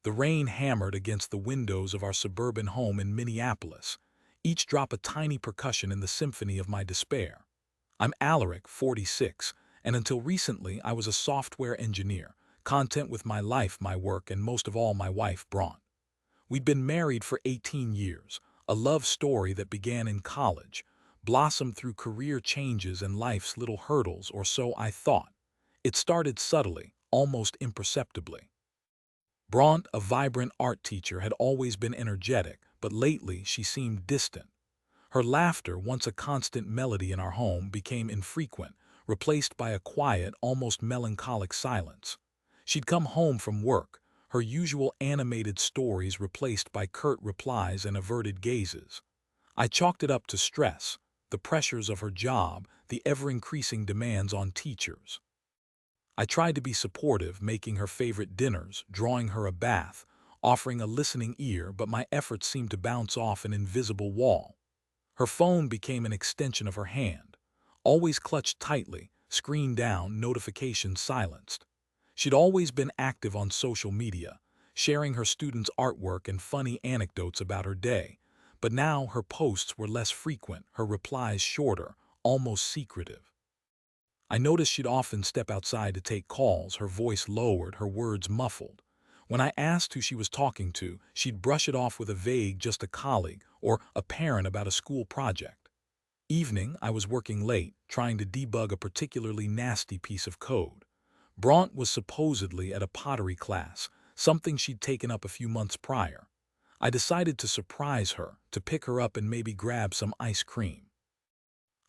The rain hammered against the windows of our suburban home in Minneapolis, each drop a tiny percussion in the symphony of my despair. I'm Alaric, 46, and until recently I was a software engineer, content with my life, my work, and most of all my wife, Bronte. We'd been married for 18 years, a love story that began in college, blossomed through career changes and life's little hurdles, or so I thought. It started subtly, almost imperceptibly. Bronte, a vibrant art teacher, had always been energetic, but lately she seemed distant. Her laughter, once a constant melody in our home, became infrequent, replaced by a quiet, almost melancholic silence. She'd come home from work, her usual animated stories replaced by curt replies and averted gazes. I chalked it up to stress, the pressures of her job, the ever-increasing demands on teachers. I tried to be supportive, making her favorite dinners, drawing her a bath, offering a listening ear, but my efforts seemed to bounce off an invisible wall. Her phone became an extension of her hand, always clutched tightly, screen down, notifications silenced. She'd always been active on social media, sharing her students' artwork and funny anecdotes about her day, but now her posts were less frequent, her replies shorter, almost secretive. I noticed she'd often step outside to take calls, her voice lowered, her words muffled. When I asked who she was talking to, she'd brush it off with a vague "just a colleague" or a parent about a school project. Evening, I was working late, trying to debug a particularly nasty piece of code. Bronte was supposedly at a pottery class, something she'd taken up a few months prior. I decided to surprise her, to pick her up and maybe grab some ice cream.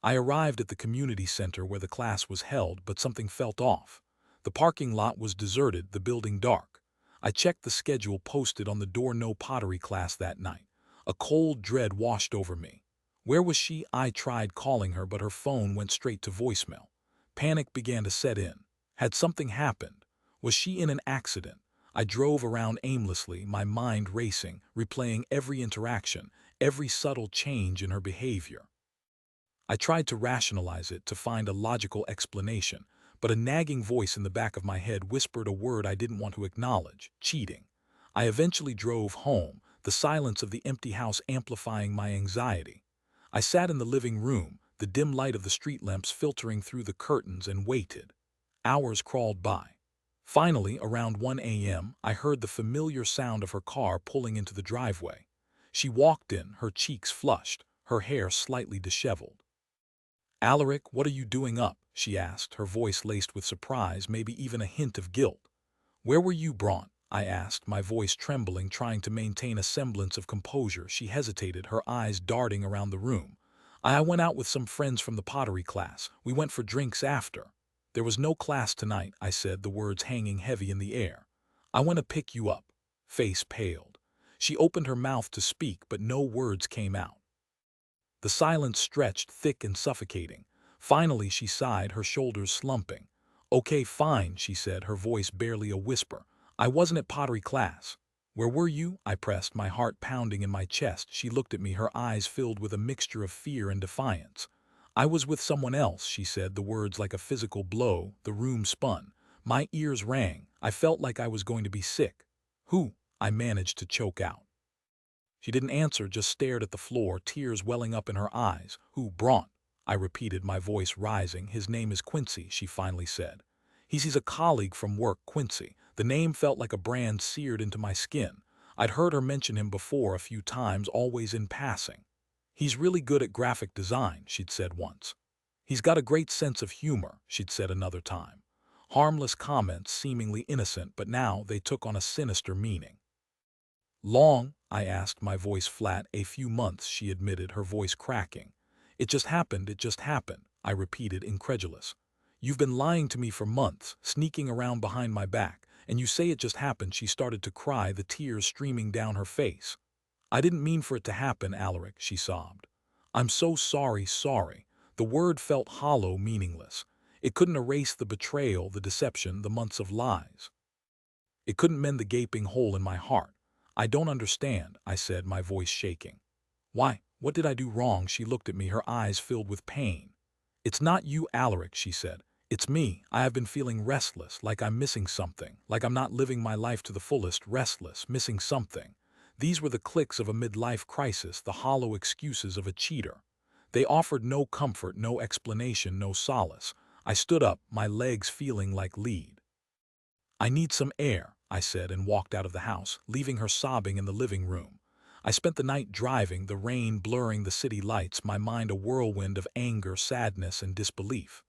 I arrived at the community center where the class was held, but something felt off. The parking lot was deserted, the building dark. I checked the schedule posted on the door: no pottery class that night. A cold dread washed over me. Where was she? I tried calling her, but her phone went straight to voicemail. Panic began to set in. Had something happened? Was she in an accident? I drove around aimlessly, my mind racing, replaying every interaction, every subtle change in her behavior. I tried to rationalize it, to find a logical explanation, but a nagging voice in the back of my head whispered a word I didn't want to acknowledge: cheating. I eventually drove home, the silence of the empty house amplifying my anxiety. I sat in the living room, the dim light of the street lamps filtering through the curtains, and waited. Hours crawled by. Finally, around 1 a.m., I heard the familiar sound of her car pulling into the driveway. She walked in, her cheeks flushed, her hair slightly disheveled. "Alaric, what are you doing up?" she asked, her voice laced with surprise, maybe even a hint of guilt. "Where were you, Bronte?" I asked, my voice trembling, trying to maintain a semblance of composure. She hesitated, her eyes darting around the room. "I went out with some friends from the pottery class. We went for drinks after." "There was no class tonight," I said, the words hanging heavy in the air. "I want to pick you up." Face paled. She opened her mouth to speak, but no words came out. The silence stretched, thick and suffocating. Finally she sighed, her shoulders slumping. "Okay, fine," she said, her voice barely a whisper. "I wasn't at pottery class." "Where were you?" I pressed, my heart pounding in my chest. She looked at me, her eyes filled with a mixture of fear and defiance. "I was with someone else," she said, the words like a physical blow. The room spun. My ears rang. I felt like I was going to be sick. "Who?" I managed to choke out. She didn't answer, just stared at the floor, tears welling up in her eyes. "Who, Bronte?" I repeated, my voice rising. "His name is Quincy," she finally said. He's a colleague from work." Quincy. The name felt like a brand seared into my skin. I'd heard her mention him before, a few times, always in passing. "He's really good at graphic design," she'd said once. "He's got a great sense of humor," she'd said another time. Harmless comments, seemingly innocent, but now they took on a sinister meaning. "Long?" I asked, my voice flat. "A few months," she admitted, her voice cracking. It just happened," I repeated, incredulous. "You've been lying to me for months, sneaking around behind my back, and you say it just happened." She started to cry, the tears streaming down her face. "I didn't mean for it to happen, Alaric," she sobbed. "I'm so sorry, sorry." The word felt hollow, meaningless. It couldn't erase the betrayal, the deception, the months of lies. It couldn't mend the gaping hole in my heart. "I don't understand," I said, my voice shaking. "Why? What did I do wrong?" She looked at me, her eyes filled with pain. "It's not you, Alaric," she said. It's me. I have been feeling restless, like I'm missing something, like I'm not living my life to the fullest, restless, missing something. These were the clicks of a midlife crisis, the hollow excuses of a cheater. They offered no comfort, no explanation, no solace. I stood up, my legs feeling like lead. I need some air, I said, and walked out of the house, leaving her sobbing in the living room. I spent the night driving, the rain blurring the city lights, my mind a whirlwind of anger, sadness, and disbelief.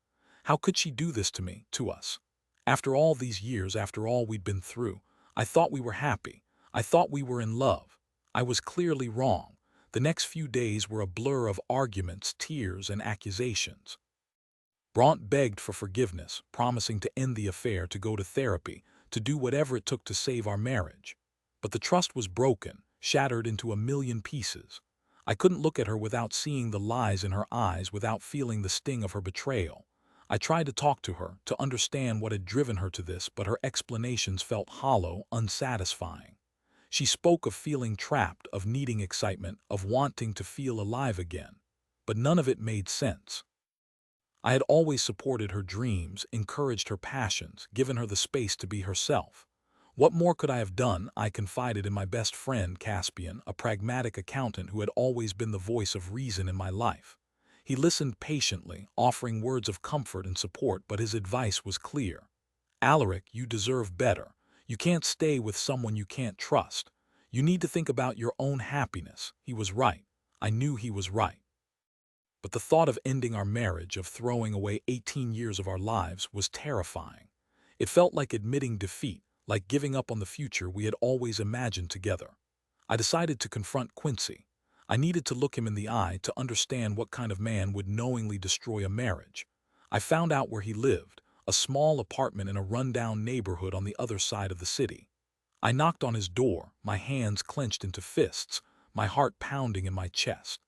How could she do this to me, to us? After all these years, after all we'd been through, I thought we were happy. I thought we were in love. I was clearly wrong. The next few days were a blur of arguments, tears, and accusations. Bronte begged for forgiveness, promising to end the affair, to go to therapy, to do whatever it took to save our marriage. But the trust was broken, shattered into a million pieces. I couldn't look at her without seeing the lies in her eyes, without feeling the sting of her betrayal. I tried to talk to her, to understand what had driven her to this, but her explanations felt hollow, unsatisfying. She spoke of feeling trapped, of needing excitement, of wanting to feel alive again. But none of it made sense. I had always supported her dreams, encouraged her passions, given her the space to be herself. What more could I have done? I confided in my best friend, Caspian, a pragmatic accountant who had always been the voice of reason in my life. He listened patiently, offering words of comfort and support, but his advice was clear. Alaric, you deserve better. You can't stay with someone you can't trust. You need to think about your own happiness. He was right. I knew he was right. But the thought of ending our marriage, of throwing away 18 years of our lives, was terrifying. It felt like admitting defeat, like giving up on the future we had always imagined together. I decided to confront Quincy. I needed to look him in the eye to understand what kind of man would knowingly destroy a marriage. I found out where he lived, a small apartment in a rundown neighborhood on the other side of the city. I knocked on his door, my hands clenched into fists, my heart pounding in my chest.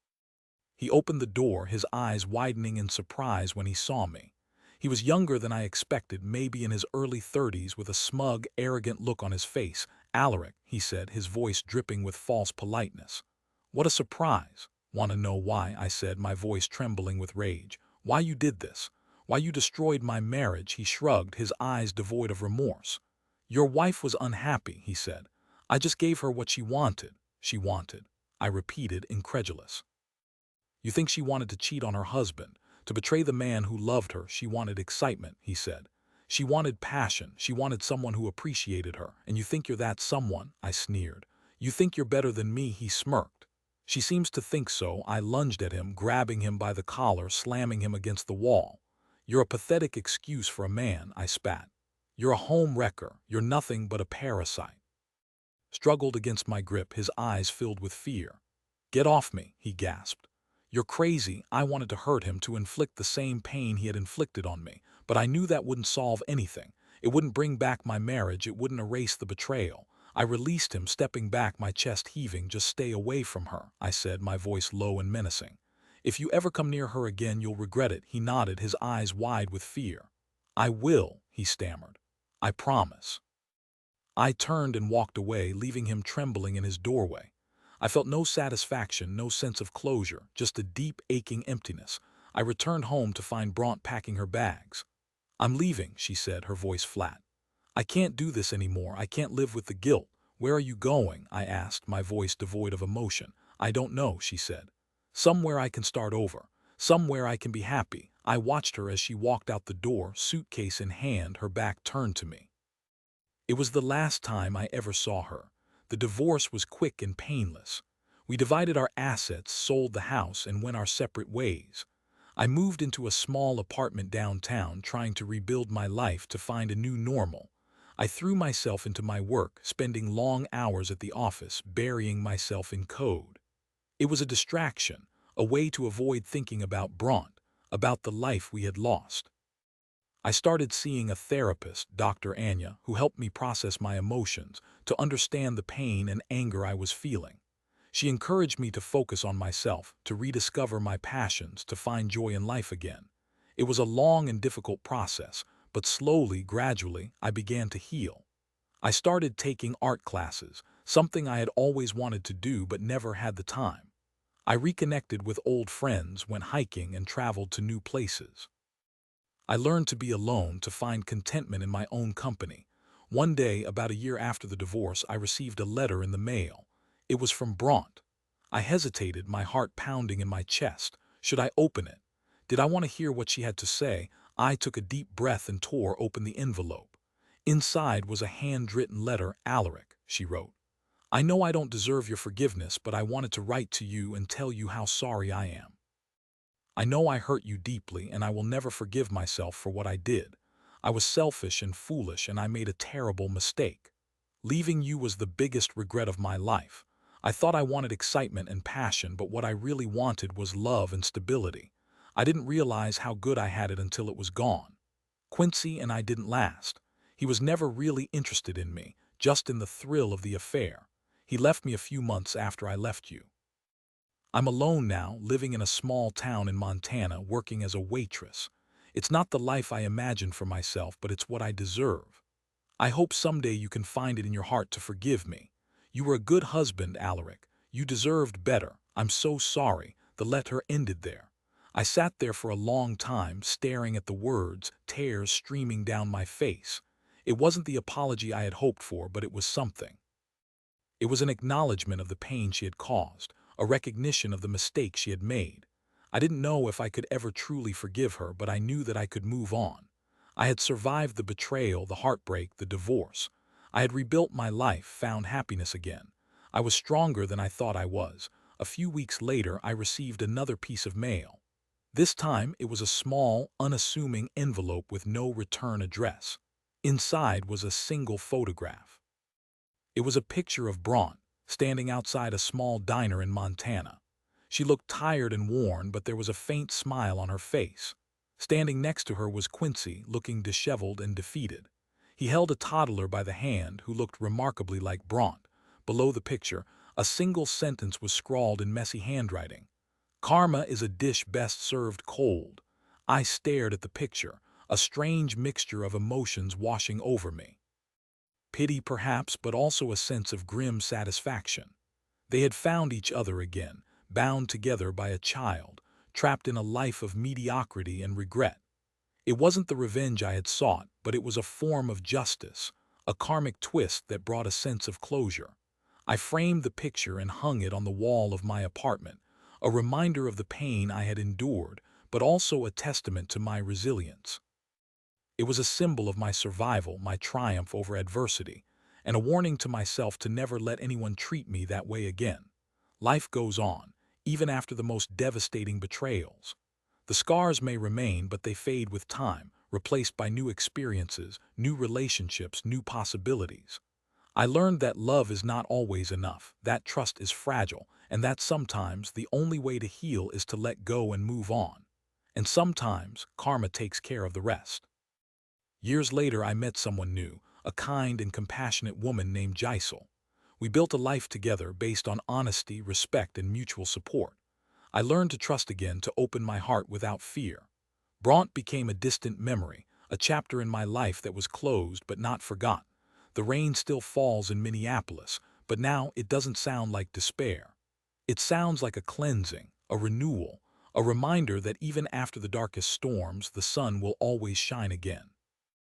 He opened the door, his eyes widening in surprise when he saw me. He was younger than I expected, maybe in his early 30s, with a smug, arrogant look on his face. "Alaric," he said, his voice dripping with false politeness. "What a surprise." "Want to know why?" I said, my voice trembling with rage. "Why you did this? Why you destroyed my marriage?" He shrugged, his eyes devoid of remorse. "Your wife was unhappy," he said. "I just gave her what she wanted." "She wanted," I repeated, incredulous. "You think she wanted to cheat on her husband, to betray the man who loved her?" "She wanted excitement," he said. "She wanted passion. She wanted someone who appreciated her. And you think you're that someone?" I sneered. "You think you're better than me?" He smirked. "She seems to think so." I lunged at him, grabbing him by the collar, slamming him against the wall. "You're a pathetic excuse for a man," I spat. "You're a home wrecker. You're nothing but a parasite." Struggled against my grip, his eyes filled with fear. "Get off me," he gasped. "You're crazy." I wanted to hurt him, to inflict the same pain he had inflicted on me, but I knew that wouldn't solve anything. It wouldn't bring back my marriage, it wouldn't erase the betrayal. I released him, stepping back, my chest heaving. "Just stay away from her," I said, my voice low and menacing. "If you ever come near her again, you'll regret it." He nodded, his eyes wide with fear. "I will," he stammered. "I promise." I turned and walked away, leaving him trembling in his doorway. I felt no satisfaction, no sense of closure, just a deep, aching emptiness. I returned home to find Bronte packing her bags. "I'm leaving," she said, her voice flat. "I can't do this anymore. I can't live with the guilt." "Where are you going?" I asked, my voice devoid of emotion. "I don't know," she said. "Somewhere I can start over. Somewhere I can be happy." I watched her as she walked out the door, suitcase in hand, her back turned to me. It was the last time I ever saw her. The divorce was quick and painless. We divided our assets, sold the house, and went our separate ways. I moved into a small apartment downtown, trying to rebuild my life, to find a new normal. I threw myself into my work, spending long hours at the office, burying myself in code. It was a distraction, a way to avoid thinking about Bronte, about the life we had lost. I started seeing a therapist, Dr. Anya, who helped me process my emotions, to understand the pain and anger I was feeling. She encouraged me to focus on myself, to rediscover my passions, to find joy in life again. It was a long and difficult process, but slowly, gradually, I began to heal. I started taking art classes, something I had always wanted to do but never had the time. I reconnected with old friends, went hiking, and traveled to new places. I learned to be alone, to find contentment in my own company. One day, about a year after the divorce, I received a letter in the mail. It was from Bronte. I hesitated, my heart pounding in my chest. Should I open it? Did I want to hear what she had to say? I took a deep breath and tore open the envelope. Inside was a handwritten letter. Alaric, she wrote. I know I don't deserve your forgiveness, but I wanted to write to you and tell you how sorry I am. I know I hurt you deeply, and I will never forgive myself for what I did. I was selfish and foolish, and I made a terrible mistake. Leaving you was the biggest regret of my life. I thought I wanted excitement and passion, but what I really wanted was love and stability. I didn't realize how good I had it until it was gone. Quincy and I didn't last. He was never really interested in me, just in the thrill of the affair. He left me a few months after I left you. I'm alone now, living in a small town in Montana, working as a waitress. It's not the life I imagined for myself, but it's what I deserve. I hope someday you can find it in your heart to forgive me. You were a good husband, Alaric. You deserved better. I'm so sorry. The letter ended there. I sat there for a long time, staring at the words, tears streaming down my face. It wasn't the apology I had hoped for, but it was something. It was an acknowledgement of the pain she had caused, a recognition of the mistake she had made. I didn't know if I could ever truly forgive her, but I knew that I could move on. I had survived the betrayal, the heartbreak, the divorce. I had rebuilt my life, found happiness again. I was stronger than I thought I was. A few weeks later, I received another piece of mail. This time, it was a small, unassuming envelope with no return address. Inside was a single photograph. It was a picture of Bronte, standing outside a small diner in Montana. She looked tired and worn, but there was a faint smile on her face. Standing next to her was Quincy, looking disheveled and defeated. He held a toddler by the hand who looked remarkably like Bronte. Below the picture, a single sentence was scrawled in messy handwriting. Karma is a dish best served cold. I stared at the picture, a strange mixture of emotions washing over me. Pity perhaps, but also a sense of grim satisfaction. They had found each other again, bound together by a child, trapped in a life of mediocrity and regret. It wasn't the revenge I had sought, but it was a form of justice, a karmic twist that brought a sense of closure. I framed the picture and hung it on the wall of my apartment, a reminder of the pain I had endured, but also a testament to my resilience. It was a symbol of my survival, my triumph over adversity, and a warning to myself to never let anyone treat me that way again. Life goes on, even after the most devastating betrayals. The scars may remain, but they fade with time, replaced by new experiences, new relationships, new possibilities. I learned that love is not always enough, that trust is fragile, and that sometimes the only way to heal is to let go and move on. And sometimes karma takes care of the rest. Years later, I met someone new, a kind and compassionate woman named Giselle. We built a life together based on honesty, respect, and mutual support. I learned to trust again, to open my heart without fear. Bronte became a distant memory, a chapter in my life that was closed but not forgotten. The rain still falls in Minneapolis, but now it doesn't sound like despair. It sounds like a cleansing, a renewal, a reminder that even after the darkest storms, the sun will always shine again.